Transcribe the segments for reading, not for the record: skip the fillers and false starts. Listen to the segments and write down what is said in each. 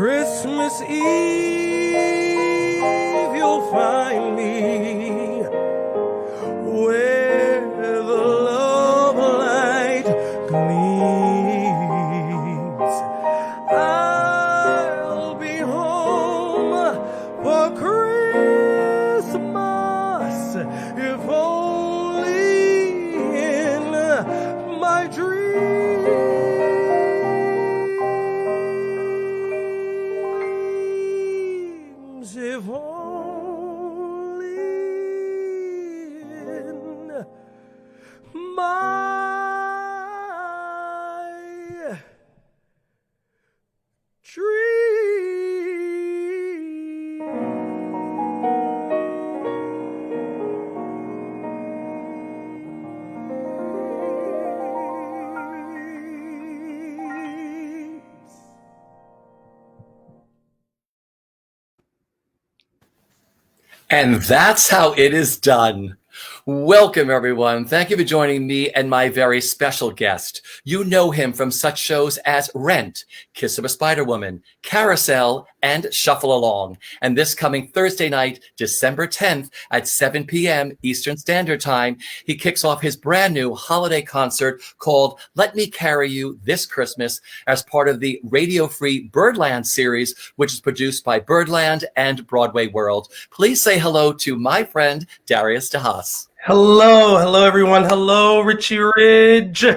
Christmas Eve, you'll find me where the love light gleams. I'll be home for Christmas, if only in my dreams, if only in my dreams. And that's how it is done. Welcome, everyone. Thank you for joining me and my very special guest. You know him from such shows as Rent, Kiss of a Spider Woman, Carousel, and Shuffle Along. And this coming Thursday night, December 10th at 7 p.m. Eastern Standard Time, he kicks off his brand new holiday concert called Let Me Carry You This Christmas as part of the radio-free Birdland series, which is produced by Birdland and BroadwayWorld. Please say hello to my friend, Darius de Haas. Hello, everyone. Hello, Richie Ridge. How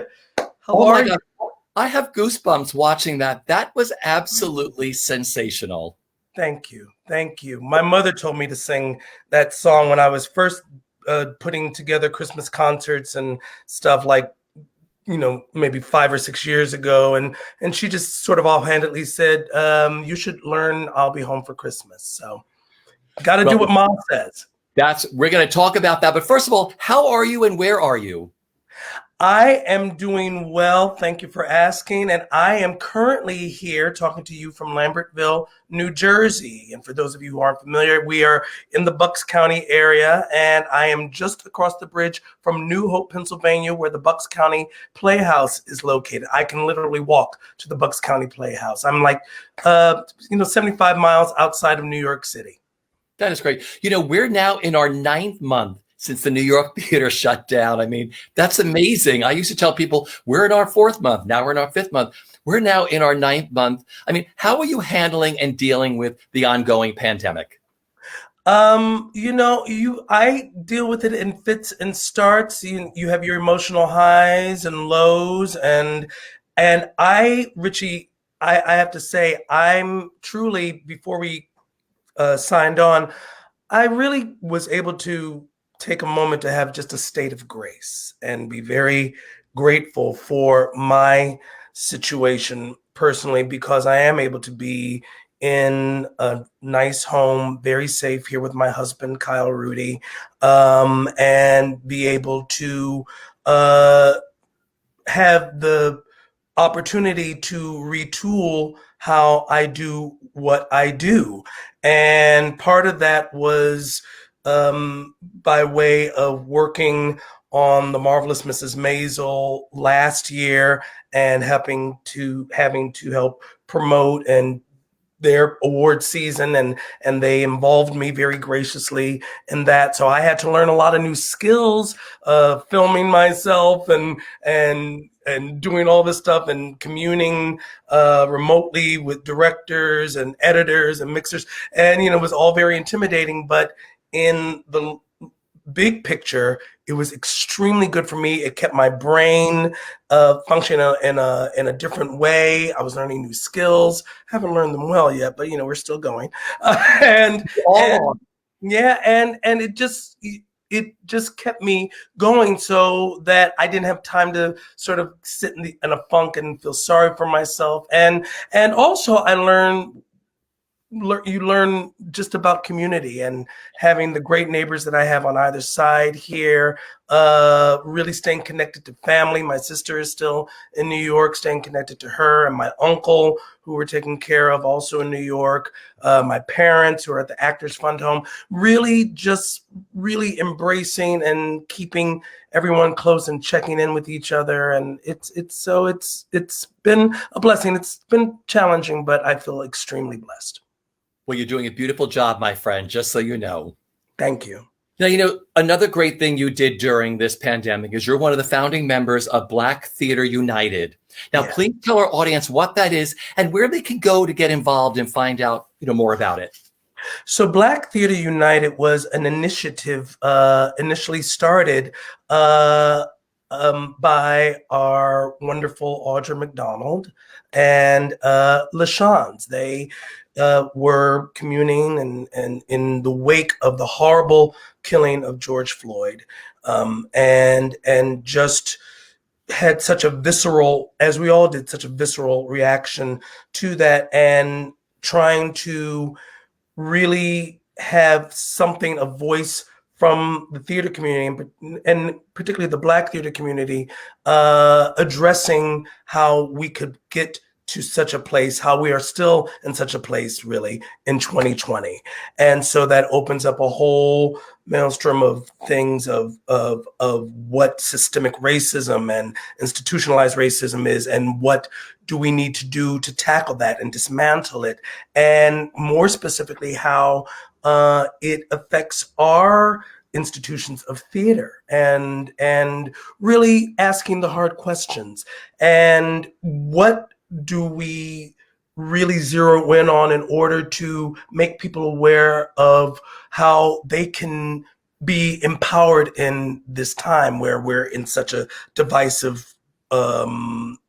Oh are my you? God. I have goosebumps watching that. That was absolutely sensational. Thank you. My mother told me to sing that song when I was first putting together Christmas concerts and stuff, like, maybe 5 or 6 years ago. And she just sort of offhandedly said, you should learn I'll Be Home for Christmas. So got to do what Mom says. We're going to talk about that. But first of all, how are you and where are you? I am doing well. Thank you for asking. And I am currently here talking to you from Lambertville, New Jersey. And for those of you who aren't familiar, we are in the Bucks County area. And I am just across the bridge from New Hope, Pennsylvania, where the Bucks County Playhouse is located. I can literally walk to the Bucks County Playhouse. I'm like, 75 miles outside of New York City. That is great. We're now in our 9th month since the New York theater shut down. I mean, that's amazing. I used to tell people we're in our 4th month. Now we're in our 5th month. We're now in our 9th month. I mean, how are you handling and dealing with the ongoing pandemic? I deal with it in fits and starts. You have your emotional highs and lows, and Richie, I have to say, I'm truly, before we signed on, I really was able to take a moment to have just a state of grace and be very grateful for my situation personally, because I am able to be in a nice home, very safe here with my husband, Kyle Rudy, and be able to have the opportunity to retool how I do what I do. And part of that was by way of working on The Marvelous Mrs. Maisel last year and having to help promote and their award season, and they involved me very graciously in that. So I had to learn a lot of new skills, filming myself and doing all this stuff and communing remotely with directors and editors and mixers. And, it was all very intimidating, but in the big picture, it was extremely good for me. It kept my brain functioning in a different way. I was learning new skills. Haven't learned them well yet, but we're still going. And it just kept me going, so that I didn't have time to sort of sit in a funk and feel sorry for myself. And also I learned you learn just about community and having the great neighbors that I have on either side here, really staying connected to family. My sister is still in New York, staying connected to her, and my uncle, who we're taking care of, also in New York. My parents, who are at the Actors Fund Home, really just really embracing and keeping everyone close and checking in with each other. And it's been a blessing. It's been challenging, but I feel extremely blessed. Well, you're doing a beautiful job, my friend, just so you know. Thank you. Now, another great thing you did during this pandemic is you're one of the founding members of Black Theater United. Now, Yeah. please tell our audience what that is and where they can go to get involved and find out, more about it. So Black Theater United was an initiative initially started by our wonderful Audra McDonald and LaShans. They were communing and in the wake of the horrible killing of George Floyd, and just had such a visceral, as we all did, such a visceral reaction to that, and trying to really have something, a voice from the theater community, and particularly the Black theater community, addressing how we could get to such a place, how we are still in such a place, really, in 2020. And so that opens up a whole maelstrom of things of what systemic racism and institutionalized racism is, and what do we need to do to tackle that and dismantle it, and more specifically how it affects our institutions of theater, and really asking the hard questions. And what do we really zero in on in order to make people aware of how they can be empowered in this time where we're in such a divisive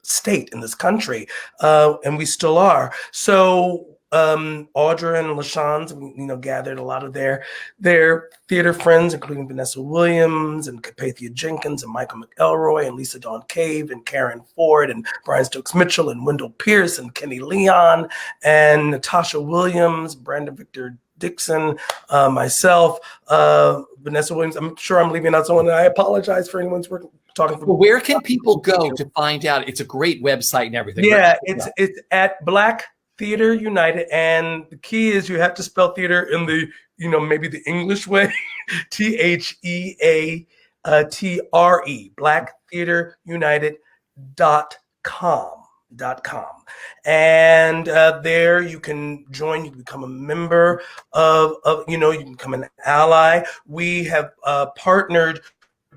state in this country, and we still are. So Audra and LaShans, gathered a lot of their theater friends, including Vanessa Williams and Capathia Jenkins and Michael McElroy and Lisa Dawn Cave and Karen Ford and Brian Stokes Mitchell and Wendell Pierce and Kenny Leon and Natasha Williams, Brandon Victor Dixon, myself, Vanessa Williams. I'm sure I'm leaving out someone, and I apologize for anyone's talking. Well, where can people go to find out? It's a great website and everything. Yeah, right? It's at Black Theater United, and the key is you have to spell theater in the, maybe the English way, THEATRE, blacktheaterunited.com. And there you can join, you can become a member of you can become an ally. We have partnered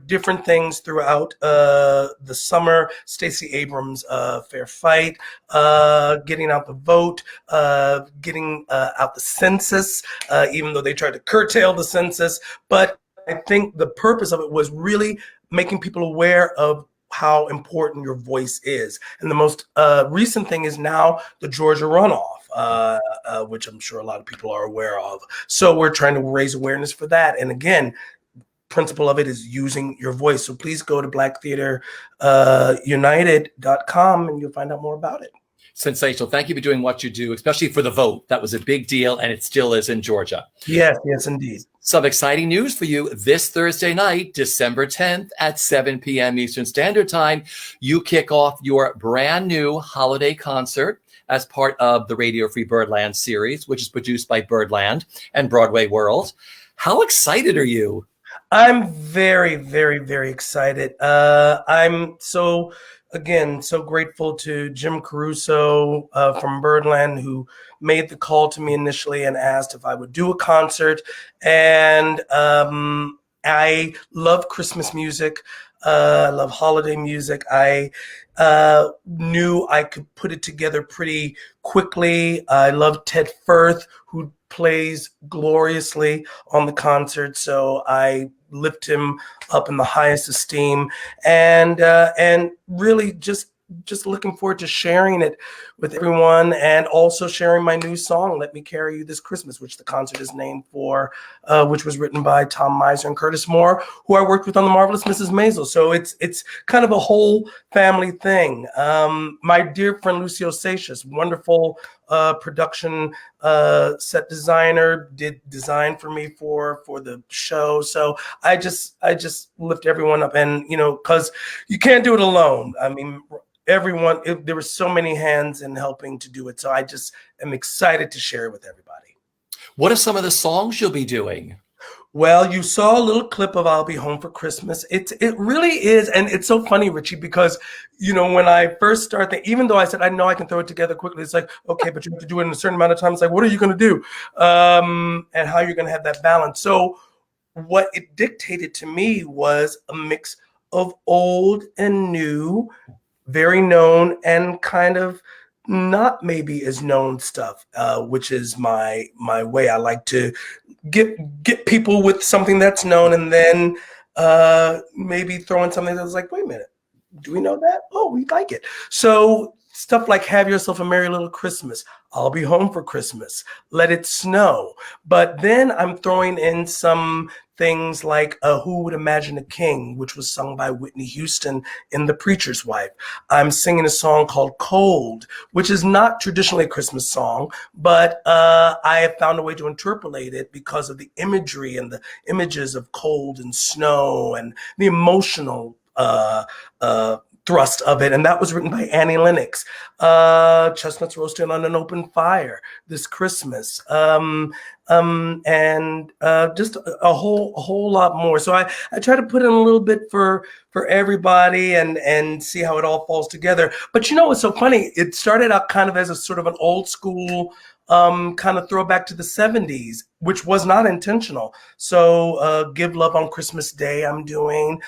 different things throughout the summer. Stacey Abrams' Fair Fight, getting out the vote, getting out the census, even though they tried to curtail the census. But I think the purpose of it was really making people aware of how important your voice is. And the most recent thing is now the Georgia runoff, which I'm sure a lot of people are aware of. So we're trying to raise awareness for that. And again, principle of it is using your voice. So please go to blacktheaterunited.com and you'll find out more about it. Sensational. Thank you for doing what you do, especially for the vote. That was a big deal, and it still is in Georgia. Yes, indeed. Some exciting news for you. This Thursday night, December 10th at 7 p.m. Eastern Standard Time, you kick off your brand new holiday concert as part of the Radio Free Birdland series, which is produced by Birdland and BroadwayWorld. How excited are you? I'm very, very, very excited. I'm so grateful to Jim Caruso from Birdland, who made the call to me initially and asked if I would do a concert. And I love Christmas music. I love holiday music. I knew I could put it together pretty quickly. I love Ted Firth, who plays gloriously on the concert, so I lift him up in the highest esteem, and really just looking forward to sharing it with everyone, and also sharing my new song, Let Me Carry You This Christmas, which the concert is named for, which was written by Tom Miser and Curtis Moore, who I worked with on The Marvelous Mrs. Maisel. So it's kind of a whole family thing. My dear friend Lucio Seixas, wonderful production set designer, did design for me for the show. So I just lift everyone up, and because you can't do it alone. I mean, there were so many hands in helping to do it. So I just am excited to share it with everybody. What are some of the songs you'll be doing? Well, you saw a little clip of "I'll Be Home for Christmas." It really is, and it's so funny, Richie, because when I first started, even though I said I know I can throw it together quickly, it's like, okay, but you have to do it in a certain amount of time. It's like, what are you going to do, and how you're going to have that balance. So what it dictated to me was a mix of old and new, very known and kind of not maybe as known stuff, which is my way. I like to get people with something that's known, and then maybe throw in something that's like, wait a minute, do we know that? Oh, we like it. So stuff like "Have Yourself a Merry Little Christmas," "I'll Be Home for Christmas," "Let It Snow." But then I'm throwing in some things like "Who Would Imagine a King," which was sung by Whitney Houston in "The Preacher's Wife." I'm singing a song called "Cold," which is not traditionally a Christmas song, but I have found a way to interpolate it because of the imagery and the images of cold and snow and the emotional thrust of it. And that was written by Annie Lennox. "Chestnuts Roasting on an Open Fire" this Christmas. And just a whole lot more. So I try to put in a little bit for everybody and see how it all falls together. But what's so funny? It started out kind of as a sort of an old school kind of throwback to the 70s, which was not intentional. So "Give Love on Christmas Day" I'm doing,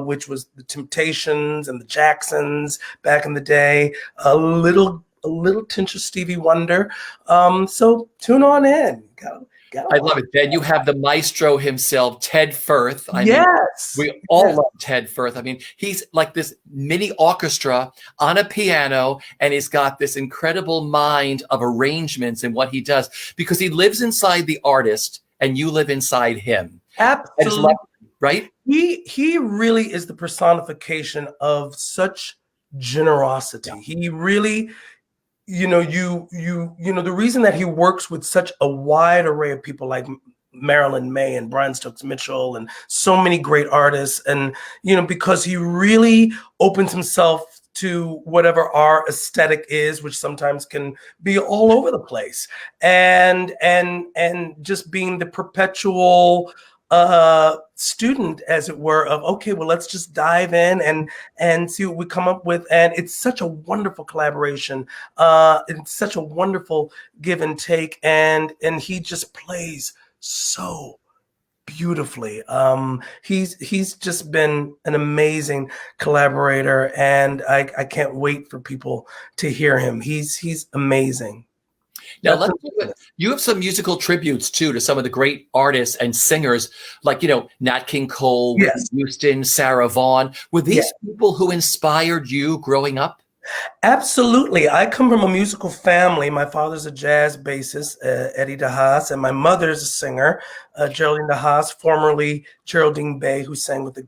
which was the Temptations and the Jacksons back in the day. A little tinge of Stevie Wonder. So tune on in. I love it. Then you have the maestro himself, Ted Firth. I mean, Yes. we all love Ted Firth. I mean, he's like this mini orchestra on a piano, and he's got this incredible mind of arrangements in what he does, because he lives inside the artist and you live inside him. Absolutely. Right? He really is the personification of such generosity. Yeah. He really, the reason that he works with such a wide array of people like Marilyn May and Brian Stokes Mitchell and so many great artists, and because he really opens himself to whatever our aesthetic is, which sometimes can be all over the place, and just being the perpetual student, as it were, of, okay, well, let's just dive in and see what we come up with. And it's such a wonderful collaboration. It's such a wonderful give and take, and he just plays so beautifully. He's just been an amazing collaborator, and I can't wait for people to hear him. He's amazing. Now, you have some musical tributes too to some of the great artists and singers, like Nat King Cole, yes. Whitney Houston, Sarah Vaughan. Were these people who inspired you growing up? Absolutely. I come from a musical family. My father's a jazz bassist, Eddie de Haas, and my mother's a singer, Geraldine de Haas, formerly Geraldine Bay, who sang with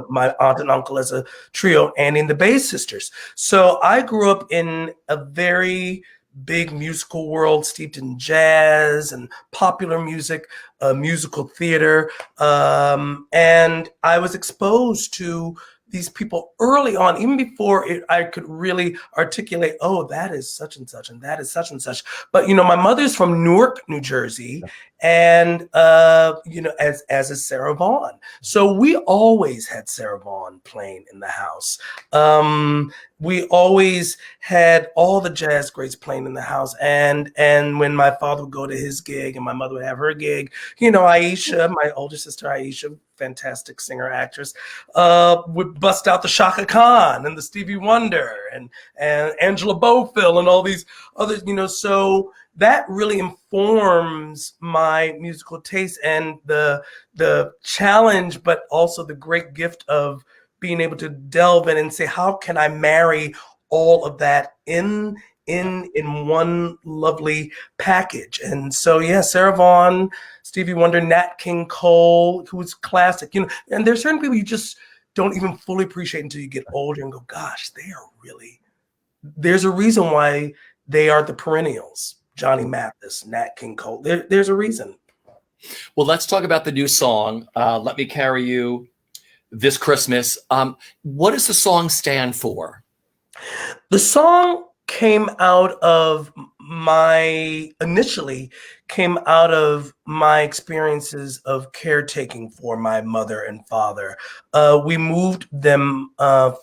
my aunt and uncle as a trio, Annie and the Bay Sisters. So I grew up in a very big musical world, steeped in jazz and popular music, musical theater. And I was exposed to these people early on, even before I could really articulate, oh, that is such and such, and that is such and such. But, my mother's from Newark, New Jersey, and, as is Sarah Vaughan. So we always had Sarah Vaughan playing in the house. We always had all the jazz greats playing in the house. And when my father would go to his gig and my mother would have her gig, Aisha, my older sister Aisha, fantastic singer, actress, would bust out the Shaka Khan and the Stevie Wonder and Angela Bofill and all these others, so that really informs my musical taste and the challenge, but also the great gift of being able to delve in and say, how can I marry all of that in one lovely package? And so, yeah, Sarah Vaughan, Stevie Wonder, Nat King Cole, who's classic, and there's certain people you just don't even fully appreciate until you get older and go, gosh, they are really, there's a reason why they are the perennials. Johnny Mathis, Nat King Cole. There's a reason. Well, let's talk about the new song, Let Me Carry You This Christmas. What does the song stand for? The song initially came out of my experiences of caretaking for my mother and father. We moved them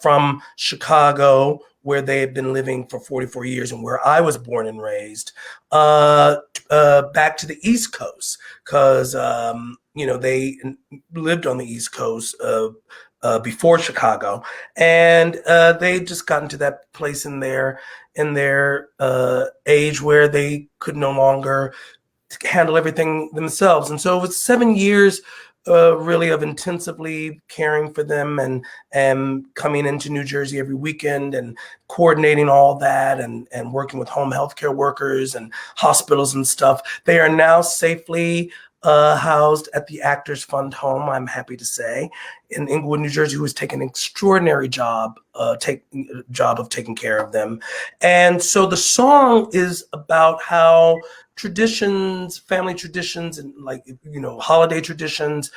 from Chicago, where they had been living for 44 years and where I was born and raised, back to the East Coast, because they lived on the East Coast before Chicago, and they just gotten to that place in their age where they could no longer handle everything themselves. And so it was 7 years really of intensively caring for them and coming into New Jersey every weekend and coordinating all that and working with home healthcare workers and hospitals and stuff. They are now safely housed at the Actors Fund home, I'm happy to say, in Englewood, New Jersey, who has taken an extraordinary job of taking care of them. And so the song is about how traditions, family traditions, and holiday traditions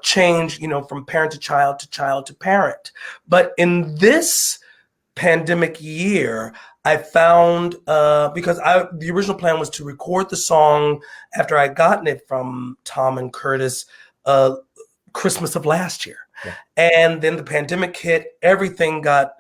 change, from parent to child to child to parent. But in this pandemic year, I found because the original plan was to record the song after I'd gotten it from Tom and Curtis Christmas of last year. Yeah. And then the pandemic hit, everything got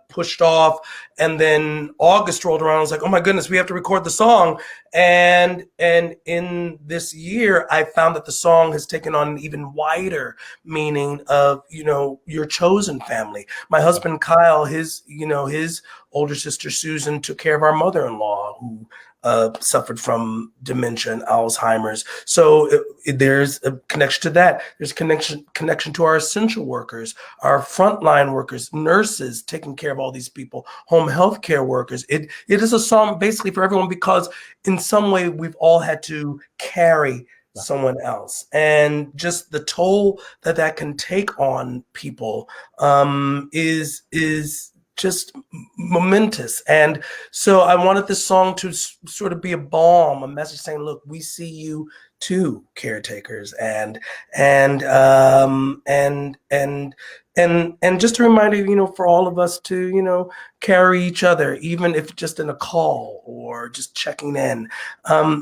pushed off, and then August rolled around. I was like, oh my goodness, we have to record the song. And in this year, I found that the song has taken on an even wider meaning of, your chosen family. My husband Kyle, his older sister Susan took care of our mother-in-law, who suffered from dementia and Alzheimer's. So there's a connection to that. There's connection to our essential workers, our frontline workers, nurses taking care of all these people, home health care workers. It is a song basically for everyone, because in some way we've all had to carry someone else, and just the toll that can take on people is just momentous. And so I wanted this song to sort of be a balm, a message saying, look, we see you too, caretakers, and just a reminder, for all of us to, carry each other, even if just in a call or just checking in.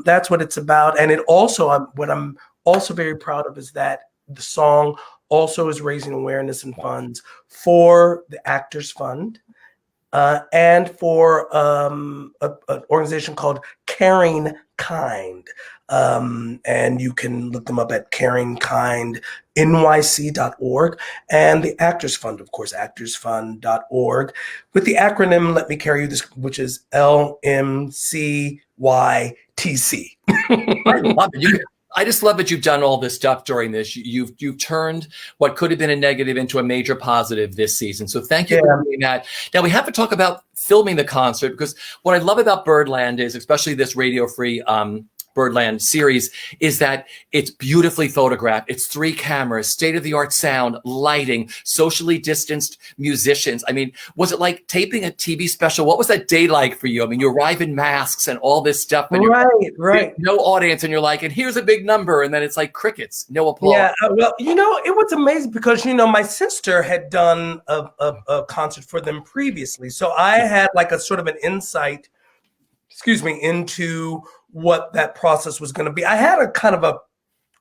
That's what it's about. And it also, what I'm also very proud of is that the song also is raising awareness and funds for the Actors Fund, and for an organization called Caring Kind. And you can look them up at caringkindnyc.org, and the Actors Fund, of course, actorsfund.org, with the acronym Let Me Carry You This, which is LMCYTC. I love it. I just love that you've done all this stuff during this. You've turned what could have been a negative into a major positive this season. So thank you for doing that. Now we have to talk about filming the concert, because what I love about Birdland is, especially this Radio Free Birdland series, is that it's beautifully photographed. It's 3 cameras, state-of-the-art sound, lighting, socially distanced musicians. I mean, was it like taping a TV special? What was that day like for you? I mean, you arrive in masks and all this stuff, and right. No audience, and you're like, and here's a big number, and then it's like crickets, no applause. Yeah, well, it was amazing because, my sister had done a concert for them previously. So I had like a sort of an insight, into what that process was going to be. I had a kind of a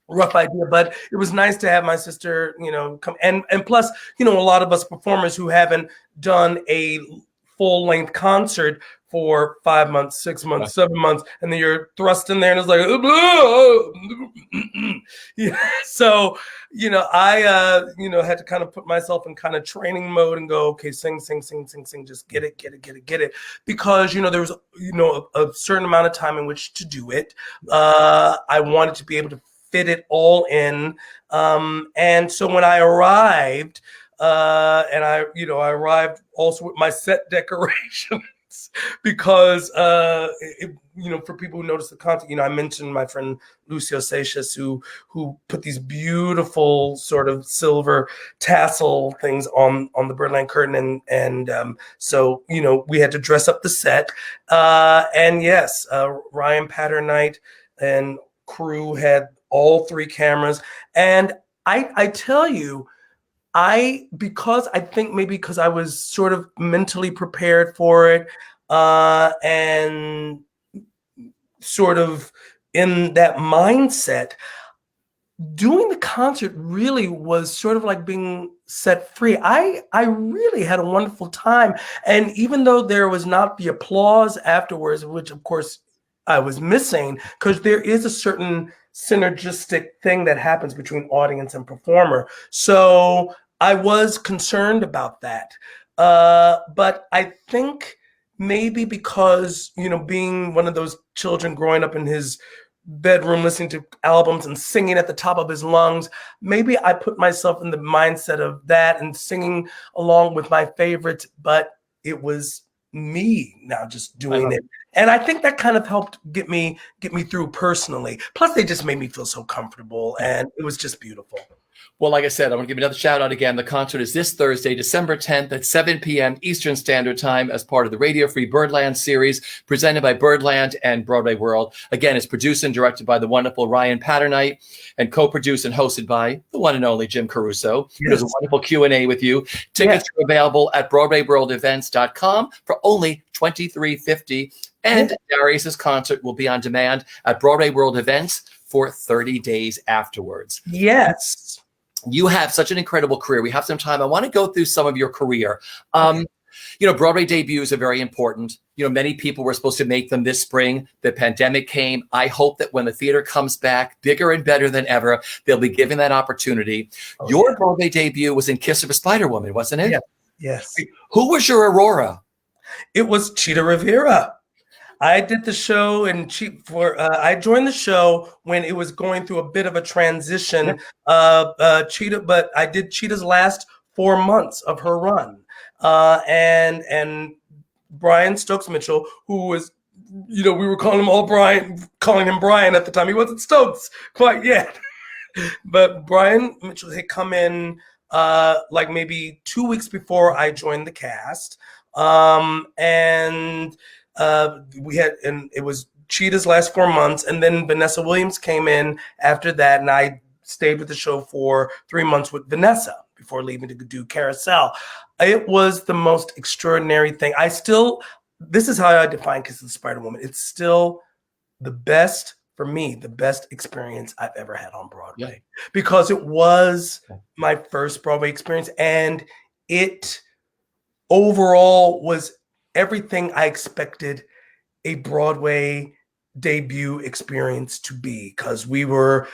rough idea, but it was nice to have my sister, come. And plus, a lot of us performers who haven't done a full length concert for 5 months, 6 months, 7 months, and then you're thrust in there and it's like, yeah. So, I, had to kind of put myself in kind of training mode and go, okay, sing, just get it. Because, there was, a certain amount of time in which to do it. I wanted to be able to fit it all in. And so when I arrived, and I arrived also with my set decorations audience because, for people who notice the content, I mentioned my friend Lucio Seixas who put these beautiful sort of silver tassel things on the Birdland curtain, and so we had to dress up the set, and yes, Ryan Patternite and crew had all 3 cameras, and I tell you, because I think maybe because I was sort of mentally prepared for it, and sort of in that mindset, doing the concert really was sort of like being set free. I really had a wonderful time. And even though there was not the applause afterwards, which of course I was missing, because there is a certain synergistic thing that happens between audience and performer. So I was concerned about that. But I think maybe because, being one of those children growing up in his bedroom listening to albums and singing at the top of his lungs, maybe I put myself in the mindset of that and singing along with my favorites, but it was me now just doing it. And I think that kind of helped get me through personally. Plus they just made me feel so comfortable, and it was just beautiful. Well, like I said, I want to give another shout out again. The concert is this Thursday, December 10th at 7 p.m. Eastern Standard Time as part of the Radio Free Birdland series presented by Birdland and Broadway World. Again, it's produced and directed by the wonderful Ryan Patternite and co-produced and hosted by the one and only Jim Caruso. Yes. There's a wonderful Q&A with you. Tickets are available at BroadwayWorldEvents.com for only $23.50. And Darius's concert will be on demand at Broadway World Events for 30 days afterwards. Yes. You have such an incredible career. We have some time. I want to go through some of your career. Broadway debuts are very important. Many people were supposed to make them this spring. The pandemic came. I hope that when the theater comes back bigger and better than ever, they'll be given that opportunity. Your Broadway debut was in Kiss of a Spider-Woman, wasn't it? Yeah. Yes. Who was your Aurora? It was Cheetah Rivera. I did the show I joined the show when it was going through a bit of a transition. Cheetah, but I did Cheetah's last 4 months of her run. And Brian Stokes Mitchell, who was, we were calling him Brian at the time. He wasn't Stokes quite yet. But Brian Mitchell had come in like maybe 2 weeks before I joined the cast. It was Cheetah's last 4 months, and then Vanessa Williams came in after that, and I stayed with the show for 3 months with Vanessa before leaving to do Carousel. It was the most extraordinary thing. This is how I define Kiss of the Spider-Woman. It's still the best, for me, the best experience I've ever had on Broadway, because it was my first Broadway experience, and it overall was everything I expected a Broadway debut experience to be, because we were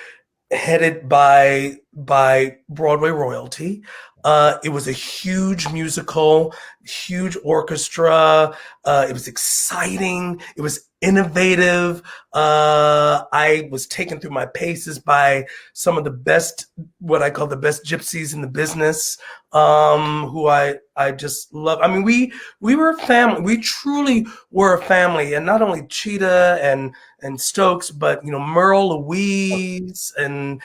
headed by Broadway royalty. It was a huge musical, huge orchestra. It was exciting. It was innovative. I was taken through my paces by some of the best, what I call the best gypsies in the business, who I just love. I mean, we were a family. We truly were a family, and not only Cheetah and Stokes, but Merle, Louise, and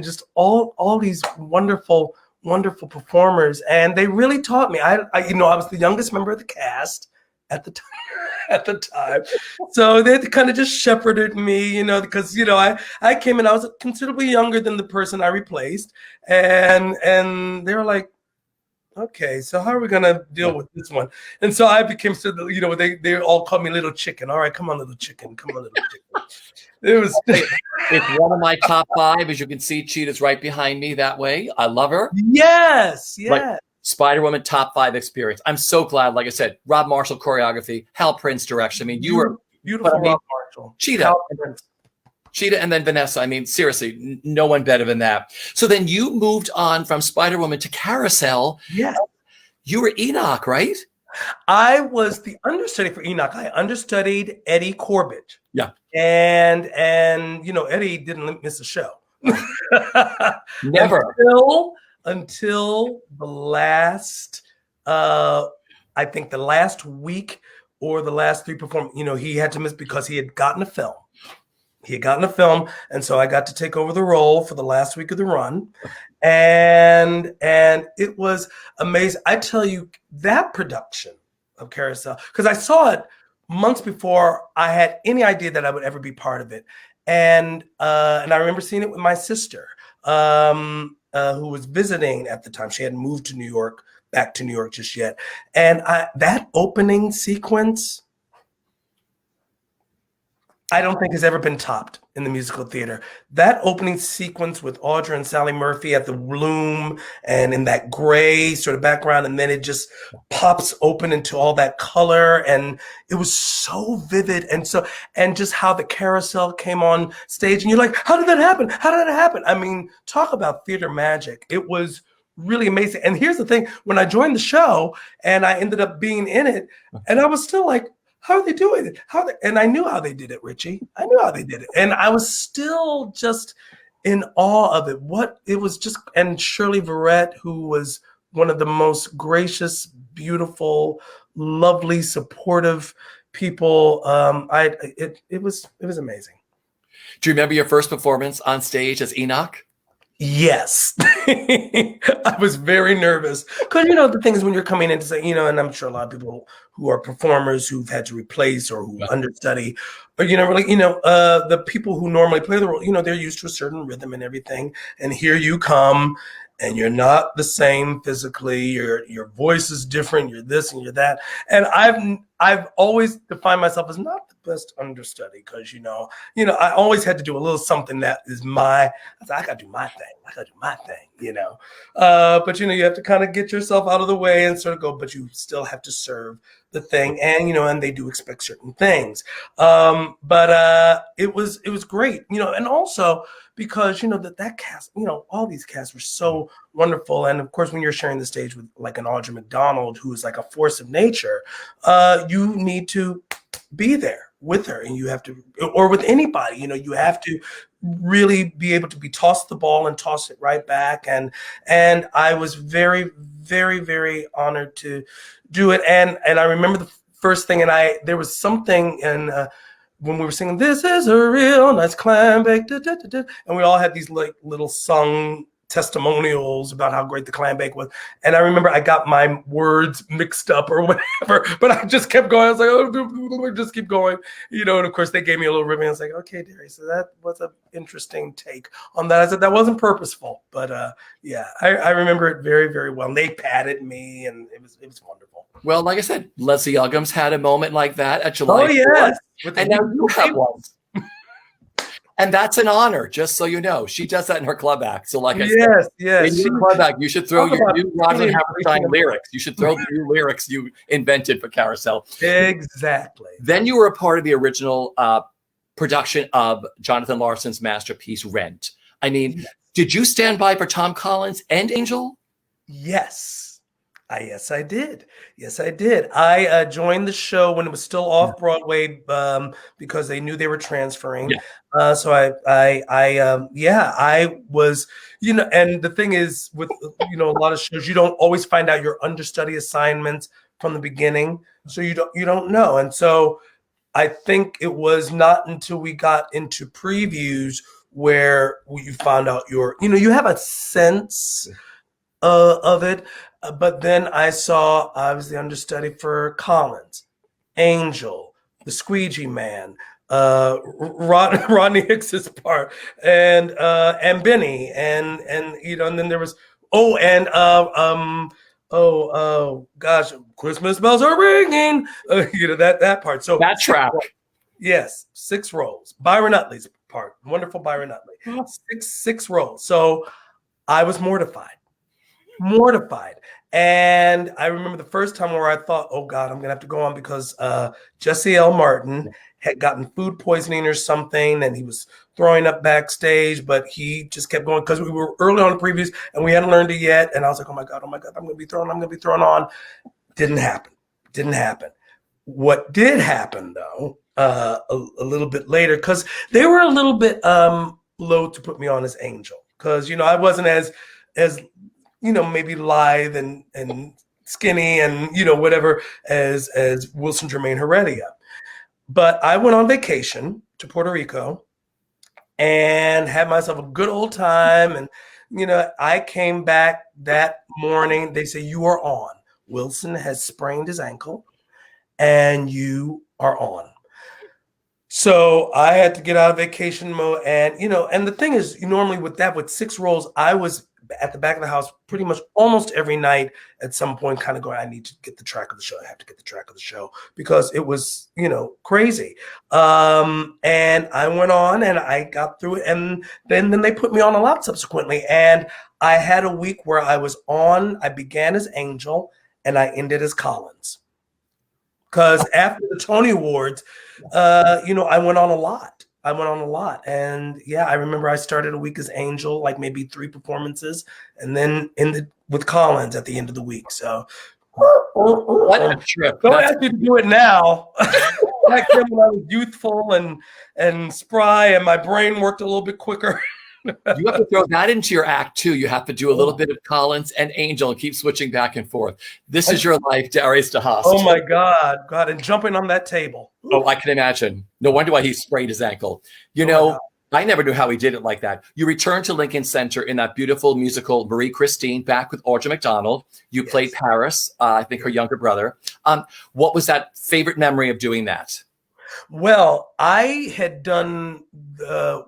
just all these wonderful performers, and they really taught me. I was the youngest member of the cast at the time. So they kind of just shepherded me, because I came in, I was considerably younger than the person I replaced, and they were like, okay, so how are we gonna deal with this one? And so I became they all called me Little Chicken. All right, come on, Little Chicken, come on, Little Chicken. It was. It's one of my top 5. As you can see, Cheetah's right behind me that way. I love her. Yes. Like Spider-Woman top 5 experience. I'm so glad. Like I said, Rob Marshall choreography, Hal Prince direction. I mean, you were beautiful. Rob Marshall, Cheetah, and then Vanessa. I mean, seriously, no one better than that. So then you moved on from Spider-Woman to Carousel. Yeah. You were Enoch, right? I was the understudy for Enoch. I understudied Eddie Corbett. Yeah. And Eddie didn't miss a show. Never. Until the last, I think the last week or the last 3 performances, he had to miss because he had gotten a film. And so I got to take over the role for the last week of the run. And it was amazing. I tell you, that production of Carousel, because I saw it months before I had any idea that I would ever be part of it. And I remember seeing it with my sister, who was visiting at the time. She hadn't moved to New York, back to New York just yet. And that opening sequence, I don't think has ever been topped in the musical theater. That opening sequence with Audra and Sally Murphy at the Loom and in that gray sort of background, and then it just pops open into all that color, and it was so vivid, and just how the carousel came on stage, and you're like, how did that happen? How did that happen? I mean, talk about theater magic. It was really amazing. And here's the thing, when I joined the show and I ended up being in it, and I was still like, how are they doing it? And I knew how they did it, Richie. I knew how they did it. And I was still just in awe of it. And Shirley Verrett, who was one of the most gracious, beautiful, lovely, supportive people. It was amazing. Do you remember your first performance on stage as Enoch? Yes. I was very nervous because, the thing is when you're coming in to say, and I'm sure a lot of people who are performers who've had to replace or who understudy, or, the people who normally play the role, they're used to a certain rhythm and everything. And here you come and you're not the same physically. Your voice is different. You're this and you're that. And I've always defined myself as not the best understudy because, I always had to do a little something that is I got to do my thing. But, you have to kind of get yourself out of the way and sort of go, but you still have to serve the thing. And, and they do expect certain things. But it was great, and also because, that cast, all these casts were so wonderful. And of course, when you're sharing the stage with like an Audra McDonald, who is like a force of nature, you need to be there with her, and you have to, or with anybody, you have to really be able to be tossed the ball and toss it right back. And I was very, very, very honored to do it. And I remember the first thing, and there was something when we were singing, "This is a real nice clam bake," and we all had these like little sung testimonials about how great the clam bake was. And I remember I got my words mixed up or whatever, but I just kept going. I was like, oh, just keep going, and of course they gave me a little ribbon. I was like, okay, Darius, so that was an interesting take on that. I said, that wasn't purposeful, but yeah, I remember it very, very well. And they patted me and it was wonderful. Well, like I said, Leslie Uggams had a moment like that at July 4th. Oh, yes. And now you have one. And that's an honor, just so you know. She does that in her club act. So like I said, in your club act, you should throw your new Roslyn Hammerstein lyrics. You should throw the new lyrics you invented for Carousel. Exactly. Then you were a part of the original production of Jonathan Larson's masterpiece, Rent. I mean, did you stand by for Tom Collins and Angel? Yes. Yes, I did. I joined the show when it was still off Broadway because they knew they were transferring. Yeah. So I was, and the thing is with, a lot of shows, you don't always find out your understudy assignments from the beginning. So you don't know. And so I think it was not until we got into previews where you found out you have a sense of it. But then I was the understudy for Collins, Angel, the Squeegee Man, Rodney Hicks's part, and Benny, and and then there was Christmas bells are ringing, that part. So that track, yes, 6 roles. Byron Utley's part, wonderful Byron Utley, six roles. So I was mortified. And I remember the first time where I thought, oh God, I'm gonna have to go on because Jesse L. Martin had gotten food poisoning or something, and he was throwing up backstage, but he just kept going because we were early on the previews and we hadn't learned it yet. And I was like, oh my God, I'm gonna be thrown on. Didn't happen. What did happen though, a little bit later, because they were a little bit low to put me on as Angel, because I wasn't as maybe lithe and skinny and, you know, whatever as Wilson Jermaine Heredia. But I went on vacation to Puerto Rico and had myself a good old time. And, you know, I came back that morning. They say, you are on. Wilson has sprained his ankle and you are on. So I had to get out of vacation mode. And, you know, and the thing is, normally with 6 roles, I was at the back of the house pretty much almost every night at some point, kind of going, I need to get the track of the show. I have to get the track of the show because it was, you know, crazy. And I went on and I got through it. And then they put me on a lot subsequently. And I had a week where I was on, I began as Angel and I ended as Collins. Because after the Tony Awards, you know, I went on a lot. And yeah, I remember I started a week as Angel, like maybe 3 performances, and then ended with Collins at the end of the week. So what a trip. Don't ask me to do it now. Back then when I was youthful and spry and my brain worked a little bit quicker. You have to throw that into your act too. You have to do a little bit of Collins and Angel and keep switching back and forth. This is your life, Darius de Haas. Oh my God, and jumping on that table. Oh, I can imagine. No wonder why he sprained his ankle. You know, I never knew how he did it like that. You returned to Lincoln Center in that beautiful musical Marie Christine, back with Audra McDonald. You played Paris, I think her younger brother. What was that favorite memory of doing that? Well, I had done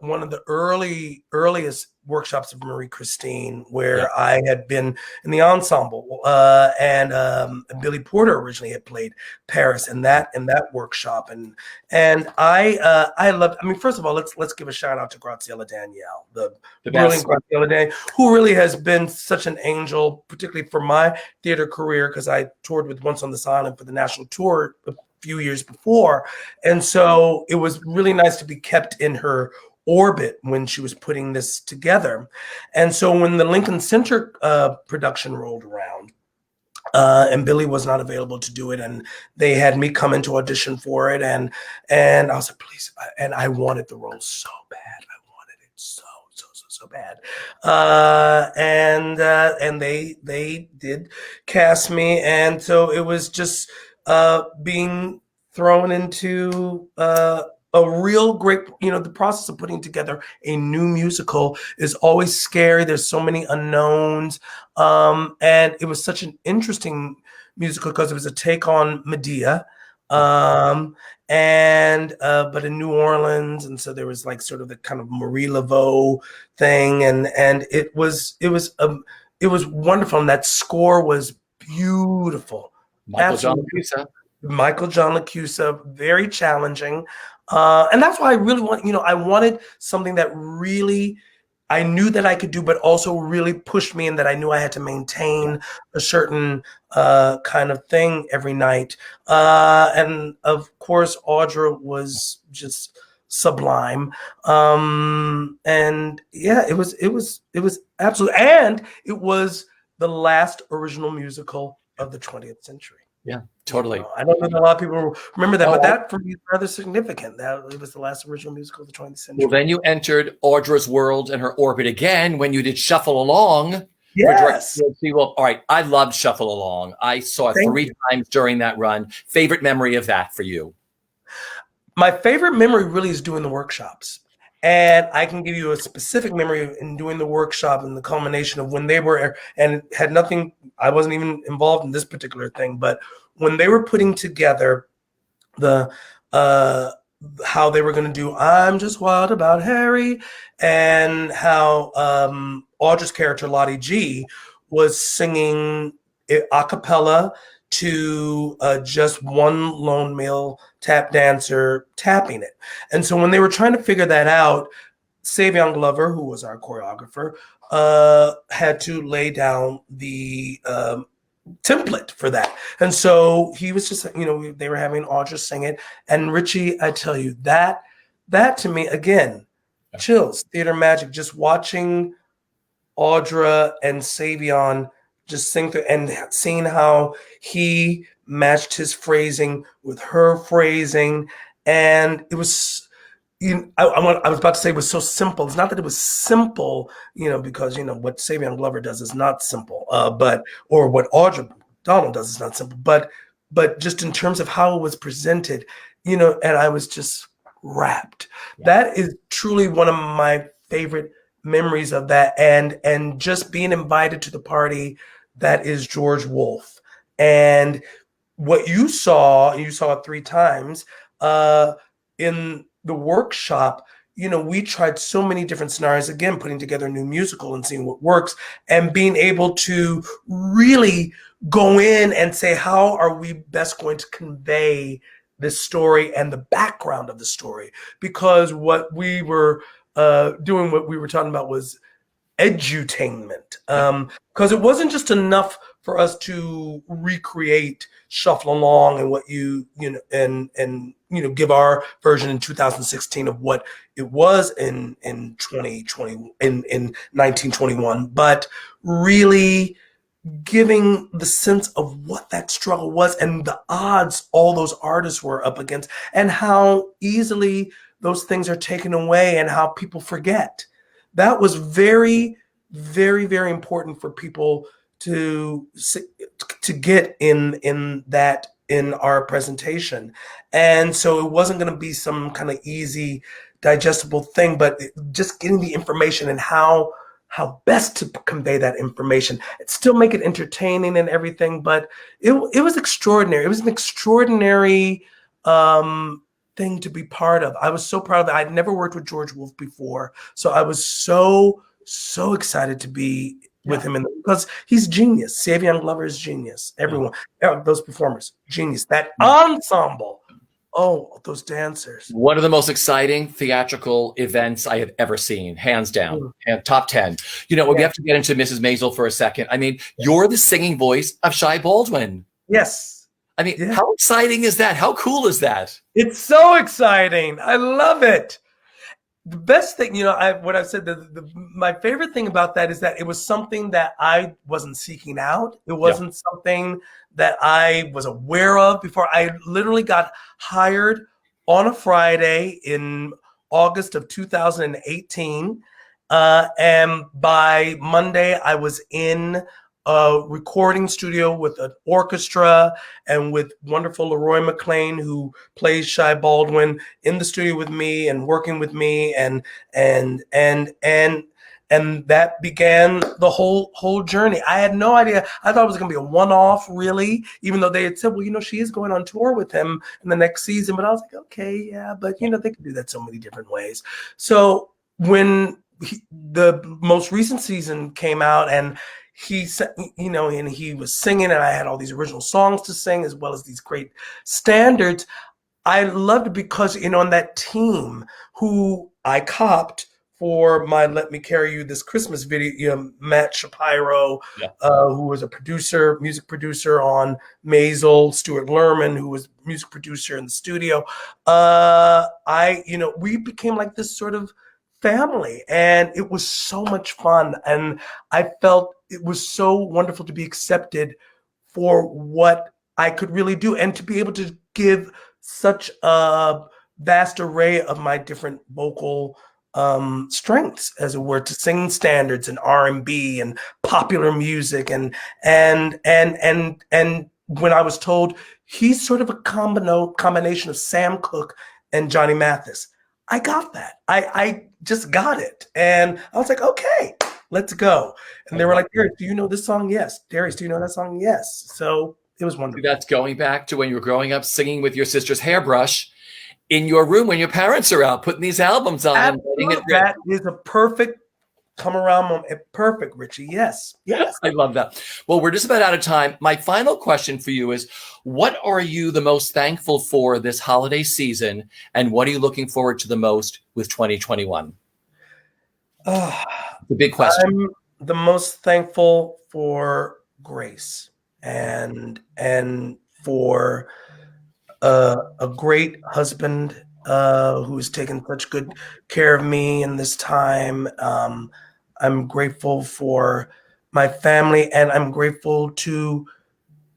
one of the earliest workshops of Marie Christine, where I had been in the ensemble, and Billy Porter originally had played Paris in that workshop, and I loved. I mean, first of all, let's give a shout out to Graciela Danielle, the brilliant Graciela Danielle, who really has been such an angel, particularly for my theater career, because I toured with Once on This Island for the national tour few years before. And so it was really nice to be kept in her orbit when she was putting this together. And so when the Lincoln Center production rolled around, and Billy was not available to do it, and they had me come in to audition for it, and I was like, please, and I wanted the role so bad. I wanted it so bad. And they did cast me, and so it was just being thrown into a real great, you know, the process of putting together a new musical is always scary. There's so many unknowns. And it was such an interesting musical because it was a take on Medea, but in New Orleans. And so there was like sort of the kind of Marie Laveau thing. And it was wonderful. And that score was beautiful. Michael John LaChiusa, very challenging. And that's why I really I wanted something that really I knew that I could do, but also really pushed me, and that I knew I had to maintain a certain kind of thing every night. And of course, Audra was just sublime. And yeah, it was absolutely, and it was the last original musical of the 20th century. Yeah, totally. I don't know that a lot of people remember that, but that for me is rather significant. That it was the last original musical of the 20th century. Well, then you entered Audra's world and her orbit again when you did Shuffle Along. Yes. Well, all right. I loved Shuffle Along. I saw it 3 times during that run. Favorite memory of that for you? My favorite memory really is doing the workshops. And I can give you a specific memory in doing the workshop and the culmination of when they were, and it had nothing, I wasn't even involved in this particular thing, but when they were putting together the, how they were going to do I'm Just Wild About Harry, and how Audra's character, Lottie G, was singing a cappella to just one lone male tap dancer tapping it. And so when they were trying to figure that out, Savion Glover, who was our choreographer, had to lay down the template for that. And so he was just, they were having Audra sing it. And Richie, I tell you, that to me, again, chills, theater magic, just watching Audra and Savion just sing through and seeing how he matched his phrasing with her phrasing. And it was, I was about to say it was so simple. It's not that it was simple, because, what Savion Glover does is not simple, or what Audra Donald does is not simple, but just in terms of how it was presented, and I was just rapt. Yeah. That is truly one of my favorite memories of that, and just being invited to the party that is George Wolfe. And what you saw, and you saw it 3 times, in the workshop, we tried so many different scenarios, again, putting together a new musical and seeing what works, and being able to really go in and say, how are we best going to convey this story and the background of the story? Because what we were doing, what we were talking about, was edutainment, because it wasn't just enough for us to recreate Shuffle Along and what give our version in 2016 of what it was in 2020, in 1921, but really giving the sense of what that struggle was and the odds all those artists were up against, and how easily those things are taken away and how people forget. That was very, very, very important for people to get in our presentation. And so it wasn't going to be some kind of easy, digestible thing, but just getting the information and how best to convey that information and still make it entertaining and everything. But it was extraordinary. It was an extraordinary thing to be part of. I was so proud of that. I'd never worked with George Wolfe before, so I was so excited to be with him, because he's genius. Savion Glover is genius. Everyone, those performers, genius. That ensemble. Oh, those dancers. One of the most exciting theatrical events I have ever seen, hands down, and top 10. We have to get into Mrs. Maisel for a second. I mean, you're the singing voice of Shy Baldwin. Yes. I mean, how exciting is that? How cool is that? It's so exciting. I love it. The best thing, what I've said, my favorite thing about that is that it was something that I wasn't seeking out. It wasn't something that I was aware of before. I literally got hired on a Friday in August of 2018. And by Monday, I was in a recording studio with an orchestra and with wonderful Leroy McLean, who plays Shy Baldwin, in the studio with me and working with me, and that began the whole journey. I had no idea. I thought it was going to be a one-off, really, even though they had said, well, she is going on tour with him in the next season. But I was like, okay, yeah, but they can do that so many different ways. So when the most recent season came out, and he said, and he was singing, and I had all these original songs to sing as well as these great standards. I loved it because, on that team who I copped for my Let Me Carry You This Christmas video, Matt Shapiro, who was a music producer on Maisel, Stuart Lerman, who was music producer in the studio. We became like this sort of family, and it was so much fun, and I felt it was so wonderful to be accepted for what I could really do, and to be able to give such a vast array of my different vocal strengths, as it were, to sing standards and R&B and popular music, and when I was told he's sort of a combination of Sam Cooke and Johnny Mathis, I got that. I just got it. And I was like, okay, let's go. And they were like, Darius, do you know this song? Yes. Darius, do you know that song? Yes. So it was wonderful. That's going back to when you were growing up singing with your sister's hairbrush in your room when your parents are out putting these albums on. Absolutely. That is a perfect come around moment. Perfect, Richie. Yes. Yes. I love that. Well, we're just about out of time. My final question for you is, what are you the most thankful for this holiday season, and what are you looking forward to the most with 2021? The big question. I'm the most thankful for grace and for a great husband who's taken such good care of me in this time. I'm grateful for my family, and I'm grateful to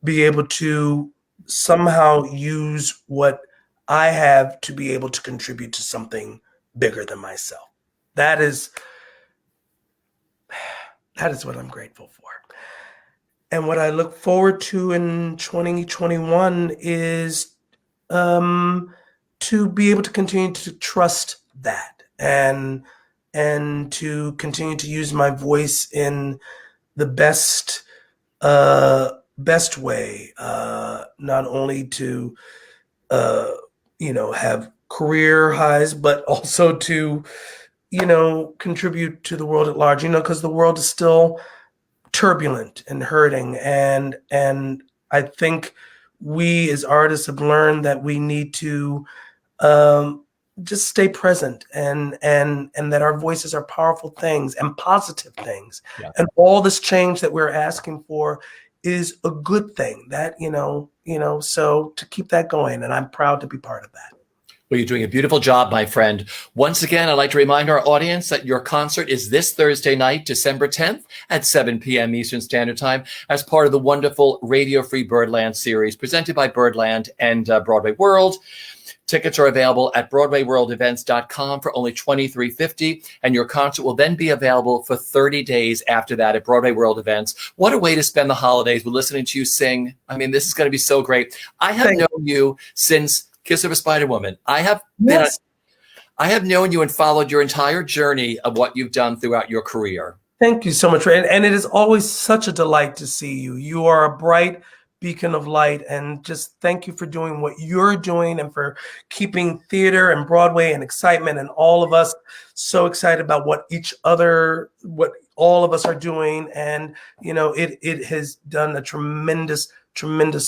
be able to somehow use what I have to be able to contribute to something bigger than myself. That is what I'm grateful for. And what I look forward to in 2021 is to be able to continue to trust that and to continue to use my voice in the best way, not only to have career highs, but also to contribute to the world at large. Because the world is still turbulent and hurting, and I think we as artists have learned that we need to um, just stay present, and that our voices are powerful things and positive things. Yeah. And all this change that we're asking for is a good thing. That so to keep that going, and I'm proud to be part of that. Well, you're doing a beautiful job, my friend. Once again, I'd like to remind our audience that your concert is this Thursday night, December 10th at 7 p.m. Eastern Standard Time as part of the wonderful Radio Free Birdland series presented by Birdland and Broadway World. Tickets are available at BroadwayWorldEvents.com for only $23.50, and your concert will then be available for 30 days after that at Broadway World Events. What a way to spend the holidays with listening to you sing. I mean, this is going to be so great. I have known you since Kiss of a Spider Woman. I have known you and followed your entire journey of what you've done throughout your career. Thank you so much, Ray. And it is always such a delight to see you. You are a bright beacon of light, and just thank you for doing what you're doing and for keeping theater and Broadway and excitement and all of us so excited about what all of us are doing. And it has done a tremendous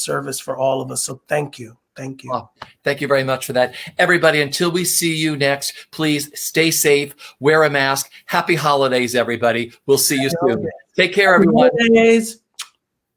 service for all of us. So thank you. Thank you. Oh, thank you very much for that. Everybody, until we see you next, please stay safe, wear a mask. Happy holidays, everybody. We'll see you soon. Take care, everyone. Happy holidays.